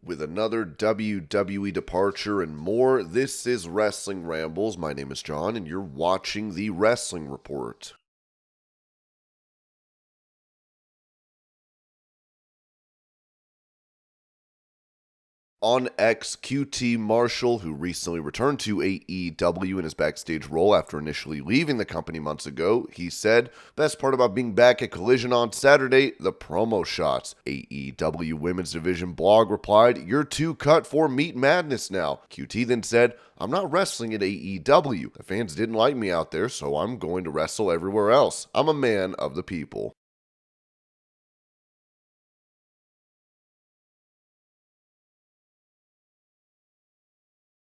With another WWE departure and more, this is Wrestling Rambles. My name is John, and you're watching the Wrestling Report. On X, QT Marshall, who recently returned to AEW in his backstage role after initially leaving the company months ago, he said, "Best part about being back at Collision on Saturday, the promo shots." AEW Women's Division blog replied, "You're too cut for Meat Madness now." QT then said, "I'm not wrestling at AEW. The fans didn't like me out there, so I'm going to wrestle everywhere else. I'm a man of the people."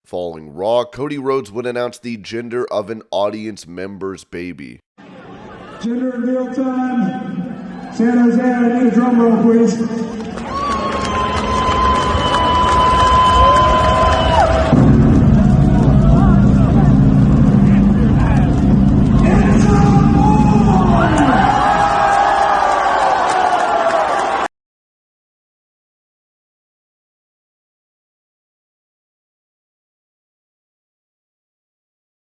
Following Raw, Cody Rhodes would announce the gender of an audience member's baby. Gender reveal time. San Jose, I need a drum roll, please.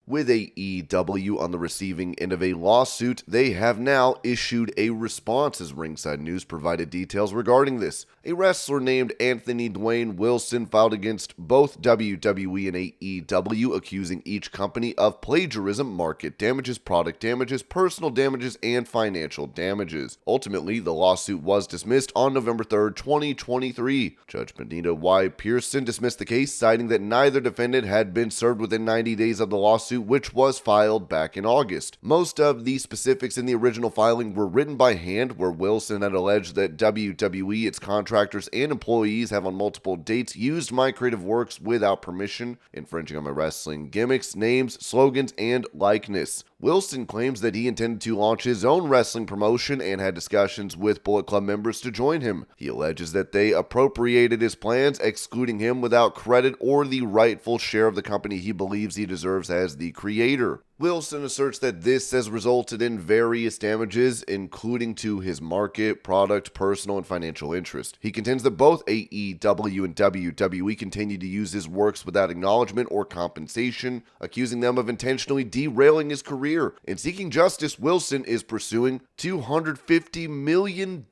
With AEW on the receiving end of a lawsuit, they have now issued a response, as Ringside News provided details regarding this. A wrestler named Anthony Dwayne Wilson filed against both WWE and AEW, accusing each company of plagiarism, market damages, product damages, personal damages, and financial damages. Ultimately, the lawsuit was dismissed on November 3rd, 2023. Judge Benita Y. Pearson dismissed the case, citing that neither defendant had been served within 90 days of the lawsuit, which was filed back in August. Most of the specifics in the original filing were written by hand, where Wilson had alleged that WWE, its contractors, and employees have on multiple dates used my creative works without permission, infringing on my wrestling gimmicks, names, slogans, and likeness. Wilson claims that he intended to launch his own wrestling promotion and had discussions with Bullet Club members to join him. He alleges that they appropriated his plans, excluding him without credit or the rightful share of the company he believes he deserves as the creator. Wilson asserts that this has resulted in various damages, including to his market, product, personal, and financial interest. He contends that both AEW and WWE continue to use his works without acknowledgement or compensation, accusing them of intentionally derailing his career. In seeking justice, Wilson is pursuing $250 million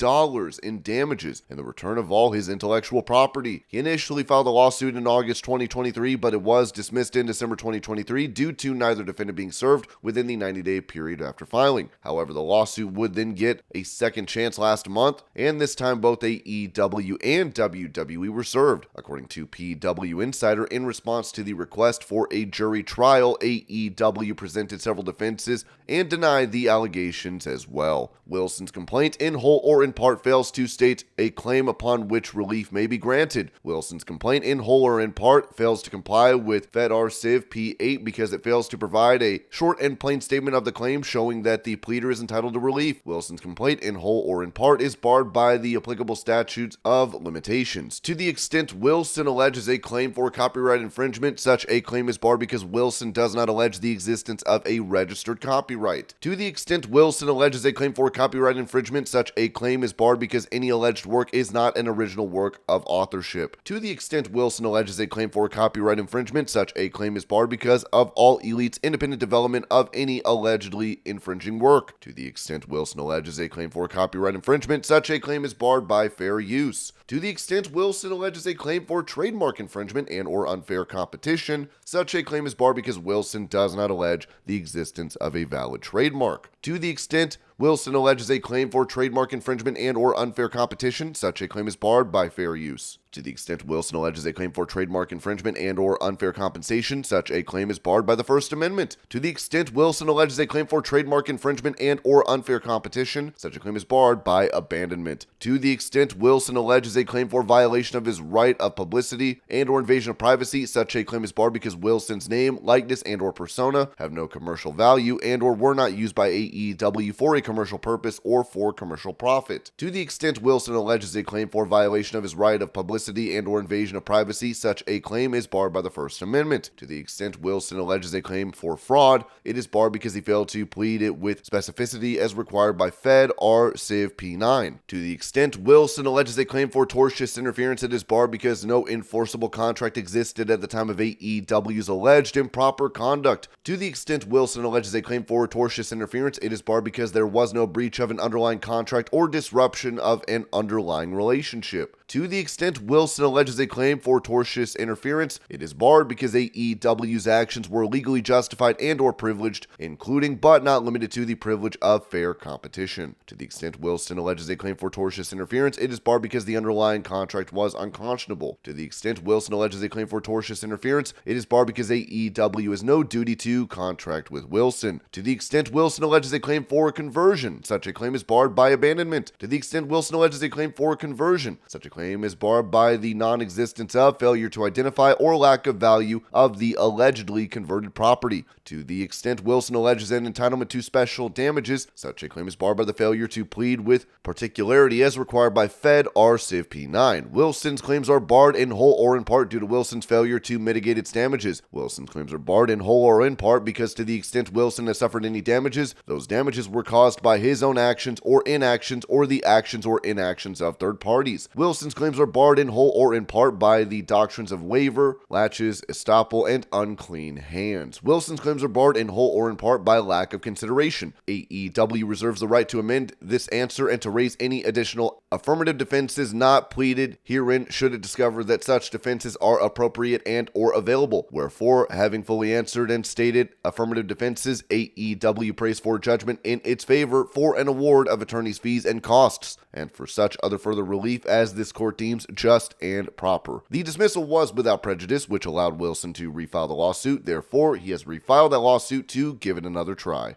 in damages and the return of all his intellectual property. He initially filed a lawsuit in August 2023, but it was dismissed in December 2023 due to neither defendant being served within the 90-day period after filing. However, the lawsuit would then get a second chance last month, and this time both AEW and WWE were served. According to PW Insider, in response to the request for a jury trial, AEW presented several defenses and denied the allegations as well. Wilson's complaint, in whole or in part, fails to state a claim upon which relief may be granted. Wilson's complaint, in whole or in part, fails to comply with FedR Civ P8 because it fails to provide a short and plain statement of the claim showing that the pleader is entitled to relief. Wilson's complaint, in whole or in part, is barred by the applicable statutes of limitations. To the extent Wilson alleges a claim for copyright infringement, such a claim is barred because Wilson does not allege the existence of a registered copyright. To the extent Wilson alleges a claim for copyright infringement, such a claim is barred because any alleged work is not an original work of authorship. To the extent Wilson alleges a claim for copyright infringement, such a claim is barred because of All Elite's independent development of any allegedly infringing work. To the extent Wilson alleges a claim for copyright infringement, such a claim is barred by fair use. To the extent Wilson alleges a claim for trademark infringement and or unfair competition, such a claim is barred because Wilson does not allege the existence of a valid trademark. To the extent Wilson alleges a claim for trademark infringement and or unfair competition, such a claim is barred by fair use. To the extent Wilson alleges a claim for trademark infringement and or unfair compensation, such a claim is barred by the First Amendment. To the extent Wilson alleges a claim for trademark infringement and or unfair competition, such a claim is barred by abandonment. To the extent Wilson alleges a claim for violation of his right of publicity and or invasion of privacy, such a claim is barred because Wilson's name, likeness, and or persona have no commercial value and or were not used by AEW for a commercial purpose or for commercial profit. To the extent Wilson alleges a claim for violation of his right of publicity and or invasion of privacy, such a claim is barred by the First Amendment. To the extent Wilson alleges a claim for fraud, it is barred because he failed to plead it with specificity as required by Fed R Civ P9. To the extent Wilson alleges a claim for tortious interference, it is barred because no enforceable contract existed at the time of AEW's alleged improper conduct. To the extent Wilson alleges a claim for tortious interference, it is barred because there was no breach of an underlying contract or disruption of an underlying relationship. To the extent Wilson alleges a claim for tortious interference, it is barred because AEW's actions were legally justified and or privileged, including but not limited to the privilege of fair competition. To the extent Wilson alleges a claim for tortious interference, it is barred because the underlying contract was unconscionable. To the extent Wilson alleges a claim for tortious interference, it is barred because AEW has no duty to contract with Wilson. To the extent Wilson alleges a claim for conversion, such a claim is barred by abandonment. To the extent Wilson alleges a claim for conversion, such a claim is barred by the non-existence of, failure to identify, or lack of value of the allegedly converted property. To the extent Wilson alleges an entitlement to special damages, such a claim is barred by the failure to plead with particularity as required by Fed R Civ P9. Wilson's claims are barred in whole or in part due to Wilson's failure to mitigate its damages. Wilson's claims are barred in whole or in part because to the extent Wilson has suffered any damages, those damages were caused by his own actions or inactions or the actions or inactions of third parties. Wilson's claims are barred in whole or in part by the doctrines of waiver, laches, estoppel, and unclean hands. Wilson's claims are barred in whole or in part by lack of consideration. AEW reserves the right to amend this answer and to raise any additional affirmative defenses not pleaded herein should it discover that such defenses are appropriate and or available. Wherefore, having fully answered and stated affirmative defenses, AEW prays for judgment in its favor for an award of attorney's fees and costs, and for such other further relief as this court deems just and proper. The dismissal was without prejudice, which allowed Wilson to refile the lawsuit. Therefore, he has refiled that lawsuit to give it another try.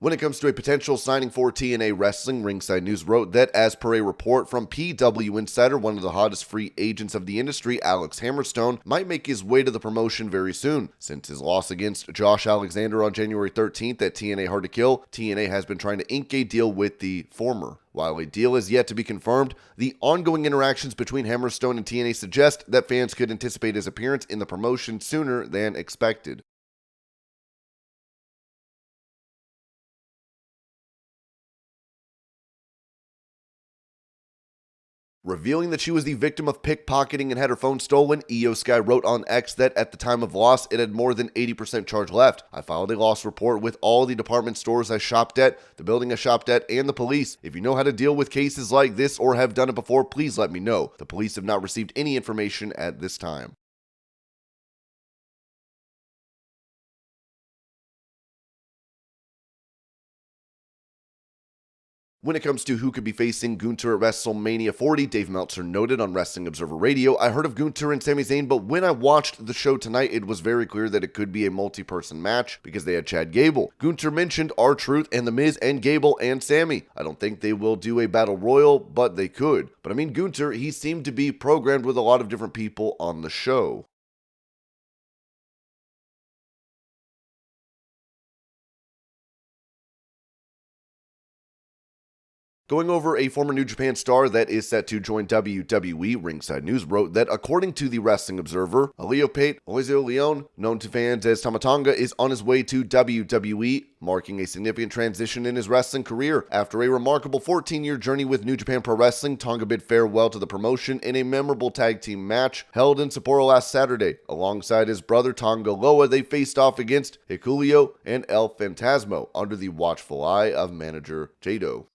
When it comes to a potential signing for TNA Wrestling, Ringside News wrote that as per a report from PW Insider, one of the hottest free agents of the industry, Alex Hammerstone, might make his way to the promotion very soon. Since his loss against Josh Alexander on January 13th at TNA Hard to Kill, TNA has been trying to ink a deal with the former. While a deal is yet to be confirmed, the ongoing interactions between Hammerstone and TNA suggest that fans could anticipate his appearance in the promotion sooner than expected. Revealing that she was the victim of pickpocketing and had her phone stolen, Io Sky wrote on X that at the time of loss, it had more than 80% charge left. I filed a loss report with all the department stores I shopped at, the building I shopped at, and the police. If you know how to deal with cases like this or have done it before, please let me know. The police have not received any information at this time. When it comes to who could be facing Gunther at WrestleMania 40, Dave Meltzer noted on Wrestling Observer Radio, I heard of Gunther and Sami Zayn, but when I watched the show tonight, it was very clear that it could be a multi-person match because they had Chad Gable. Gunther mentioned R-Truth and The Miz and Gable and Sami. I don't think they will do a battle royal, but they could. But I mean, Gunther, he seemed to be programmed with a lot of different people on the show. Going over a former New Japan star that is set to join WWE, Ringside News wrote that according to the Wrestling Observer, Aleopate Leon, known to fans as Tonga, is on his way to WWE, marking a significant transition in his wrestling career. After a remarkable 14-year journey with New Japan Pro Wrestling, Tonga bid farewell to the promotion in a memorable tag team match held in Sapporo last Saturday. Alongside his brother Tonga Loa, they faced off against Hikuleo and El Fantasmo under the watchful eye of manager Jado.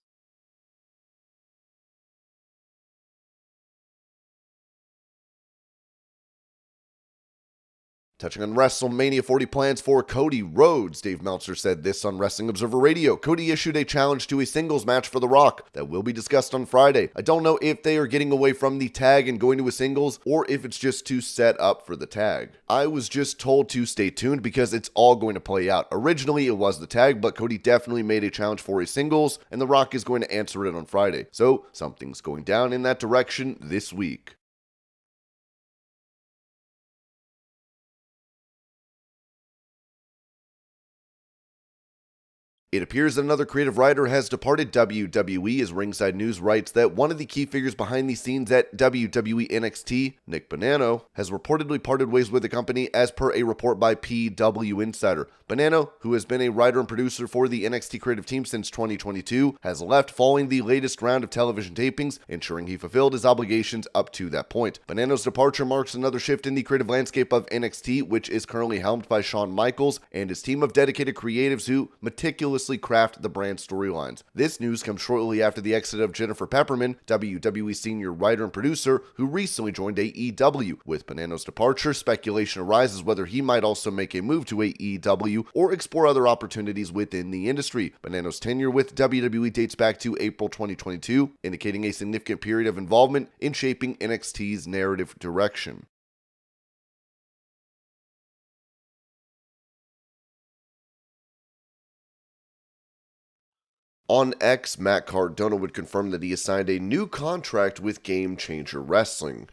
Touching on WrestleMania 40 plans for Cody Rhodes, Dave Meltzer said this on Wrestling Observer Radio. Cody issued a challenge to a singles match for The Rock that will be discussed on Friday. I don't know if they are getting away from the tag and going to a singles, or if it's just to set up for the tag. I was just told to stay tuned because it's all going to play out. Originally, it was the tag, but Cody definitely made a challenge for a singles, and The Rock is going to answer it on Friday. So, something's going down in that direction this week. It appears that another creative writer has departed WWE, as Ringside News writes that one of the key figures behind the scenes at WWE NXT, Nick Bonanno, has reportedly parted ways with the company as per a report by PW Insider. Bonanno, who has been a writer and producer for the NXT creative team since 2022, has left following the latest round of television tapings, ensuring he fulfilled his obligations up to that point. Bonanno's departure marks another shift in the creative landscape of NXT, which is currently helmed by Shawn Michaels and his team of dedicated creatives who meticulously craft the brand storylines. This news comes shortly after the exit of Jennifer Pepperman, WWE senior writer and producer, who recently joined AEW. With Bonanno's departure, speculation arises whether he might also make a move to AEW or explore other opportunities within the industry. Bonanno's tenure with WWE dates back to April 2022, indicating a significant period of involvement in shaping NXT's narrative direction. On X, Matt Cardona would confirm that he has signed a new contract with Game Changer Wrestling.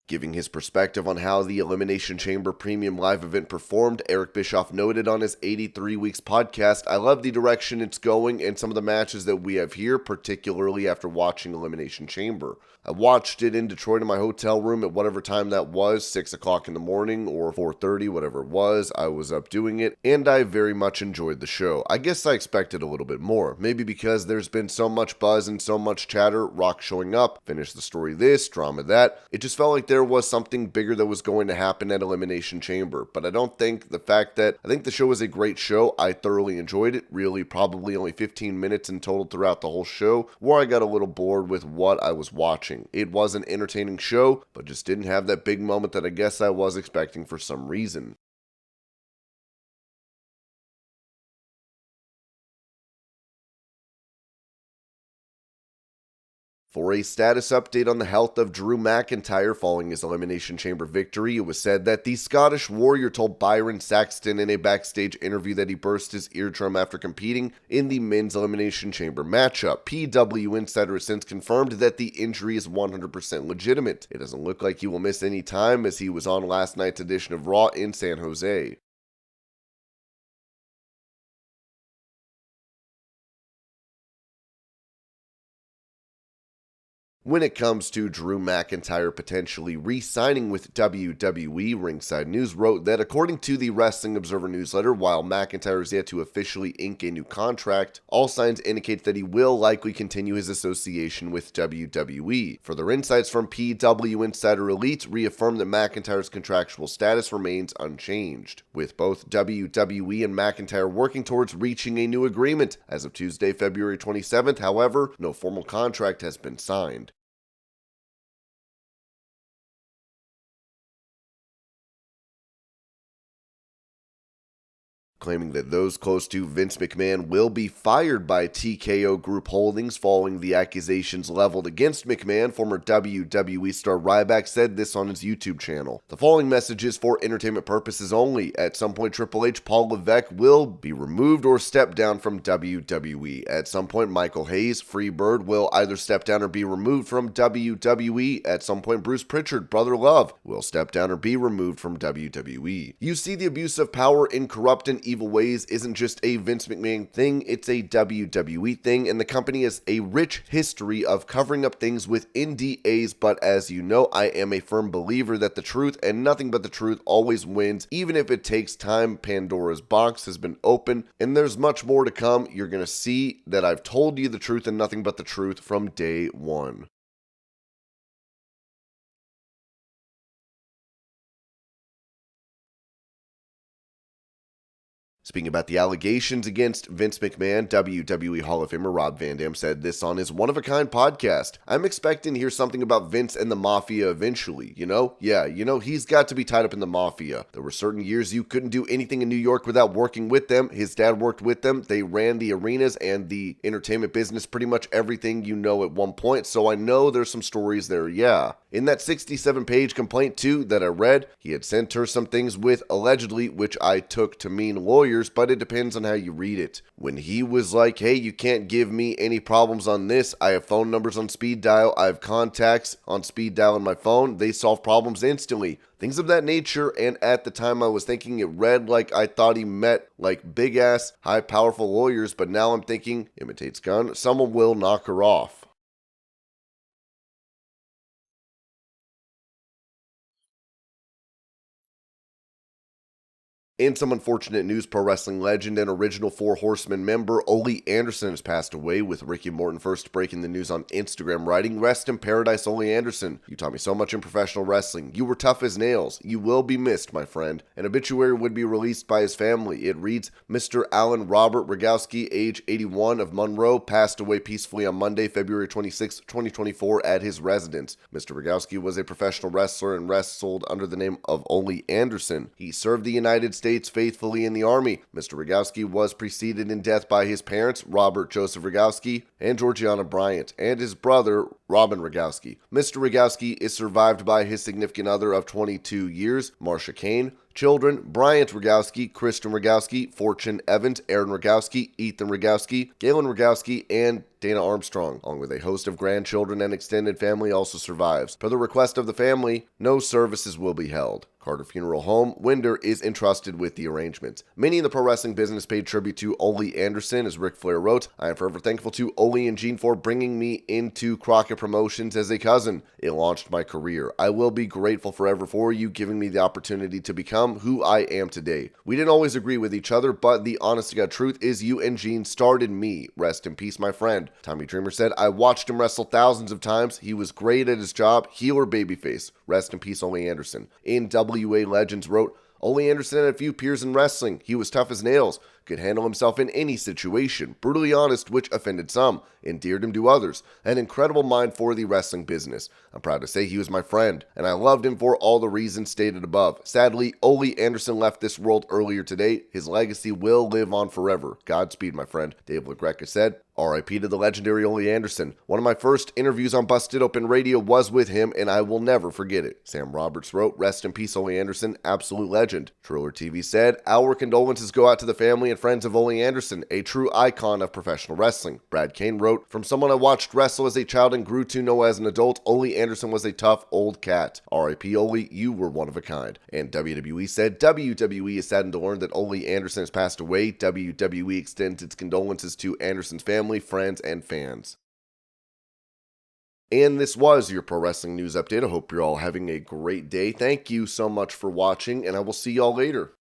Giving his perspective on how the Elimination Chamber Premium Live event performed, Eric Bischoff noted on his 83 Weeks podcast, "I love the direction it's going and some of the matches that we have here, particularly after watching Elimination Chamber. I watched it in Detroit in my hotel room at whatever time that was, 6 o'clock in the morning or 4:30, whatever it was. I was up doing it, and I very much enjoyed the show. I guess I expected a little bit more, maybe because there's been so much buzz and so much chatter, Rock showing up, finish the story this, drama that. It just felt like there was something bigger that was going to happen at Elimination Chamber, but I think the show was a great show. I thoroughly enjoyed it, really probably only 15 minutes in total throughout the whole show, where I got a little bored with what I was watching. It was an entertaining show, but just didn't have that big moment that I guess I was expecting for some reason." For a status update on the health of Drew McIntyre following his Elimination Chamber victory, it was said that the Scottish Warrior told Byron Saxton in a backstage interview that he burst his eardrum after competing in the men's Elimination Chamber matchup. PW Insider has since confirmed that the injury is 100% legitimate. It doesn't look like he will miss any time, as he was on last night's edition of Raw in San Jose. When it comes to Drew McIntyre potentially re-signing with WWE, Ringside News wrote that according to the Wrestling Observer newsletter, while McIntyre is yet to officially ink a new contract, all signs indicate that he will likely continue his association with WWE. Further insights from PW Insider Elite reaffirm that McIntyre's contractual status remains unchanged, with both WWE and McIntyre working towards reaching a new agreement. As of Tuesday, February 27th, however, no formal contract has been signed. Claiming that those close to Vince McMahon will be fired by TKO Group Holdings following the accusations leveled against McMahon, former WWE star Ryback said this on his YouTube channel. The following message is for entertainment purposes only. At some point, Triple H, Paul Levesque will be removed or step down from WWE. At some point, Michael Hayes, Freebird, will either step down or be removed from WWE. At some point, Bruce Pritchard, Brother Love, will step down or be removed from WWE. You see, the abuse of power in corrupt and evil ways isn't just a Vince McMahon thing, it's a WWE thing, and the company has a rich history of covering up things with NDAs, but as you know, I am a firm believer that the truth and nothing but the truth always wins, even if it takes time. Pandora's box has been opened, and there's much more to come. You're going to see that I've told you the truth and nothing but the truth from day one. Speaking about the allegations against Vince McMahon, WWE Hall of Famer Rob Van Dam said this on his One of a Kind podcast. "I'm expecting to hear something about Vince and the Mafia eventually, he's got to be tied up in the Mafia. There were certain years you couldn't do anything in New York without working with them. His dad worked with them. They ran the arenas and the entertainment business, pretty much everything at one point, so I know there's some stories there, yeah." In that 67-page complaint too that I read, he had sent her some things with allegedly, which I took to mean lawyers, but it depends on how you read it. When he was like, hey, you can't give me any problems on this, I have phone numbers on speed dial, I have contacts on speed dial on my phone, they solve problems instantly. Things of that nature, and at the time I was thinking it read like I thought he met like big ass, high powerful lawyers, but now I'm thinking, imitates gun, someone will knock her off. In some unfortunate news, pro wrestling legend and original Four Horsemen member Ole Anderson has passed away, with Ricky Morton first breaking the news on Instagram, writing, "Rest in paradise, Ole Anderson. You taught me so much in professional wrestling. You were tough as nails. You will be missed, my friend." An obituary would be released by his family. It reads, Mr. Alan Robert Rogowski, age 81, of Monroe, passed away peacefully on Monday, February 26, 2024, at his residence. Mr. Rogowski was a professional wrestler and wrestled under the name of Ole Anderson. He served the United States faithfully in the Army. Mr. Rogowski was preceded in death by his parents, Robert Joseph Rogowski and Georgiana Bryant, and his brother, Robin Rogowski. Mr. Rogowski is survived by his significant other of 22 years, Marcia Kane, children, Bryant Rogowski, Kristen Rogowski, Fortune Evans, Aaron Rogowski, Ethan Rogowski, Galen Rogowski, and Dana Armstrong, along with a host of grandchildren and extended family, also survives. Per the request of the family, no services will be held. Carter Funeral Home, Winder, is entrusted with the arrangements. Many in the pro wrestling business paid tribute to Ole Anderson, as Ric Flair wrote, "I am forever thankful to Ole and Gene for bringing me into Crockett Promotions as a cousin. It launched my career. I will be grateful forever for you giving me the opportunity to become who I am today. We didn't always agree with each other, but the honest to God truth is you and Gene started me. Rest in peace, my friend." Tommy Dreamer said, "I watched him wrestle thousands of times. He was great at his job, heel or babyface. Rest in peace, Ole Anderson." NWA Legends wrote, "Ole Anderson had a few peers in wrestling. He was tough as nails, could handle himself in any situation, brutally honest, which offended some, endeared him to others, an incredible mind for the wrestling business. I'm proud to say he was my friend, and I loved him for all the reasons stated above. Sadly, Ole Anderson left this world earlier today. His legacy will live on forever. Godspeed, my friend." Dave LaGreca said, "R.I.P. to the legendary Ole Anderson. One of my first interviews on Busted Open Radio was with him, and I will never forget it." Sam Roberts wrote, "Rest in peace, Ole Anderson, absolute legend." Triller TV said, "Our condolences go out to the family and friends of Ole Anderson, a true icon of professional wrestling." Brad Kane wrote, "From someone I watched wrestle as a child and grew to know as an adult, Ole Anderson was a tough old cat. R.I.P. Ole, you were one of a kind." And WWE said, "WWE is saddened to learn that Ole Anderson has passed away. WWE extends its condolences to Anderson's family, friends, and fans." And this was your Pro Wrestling News Update. I hope you're all having a great day. Thank you so much for watching, and I will see y'all later.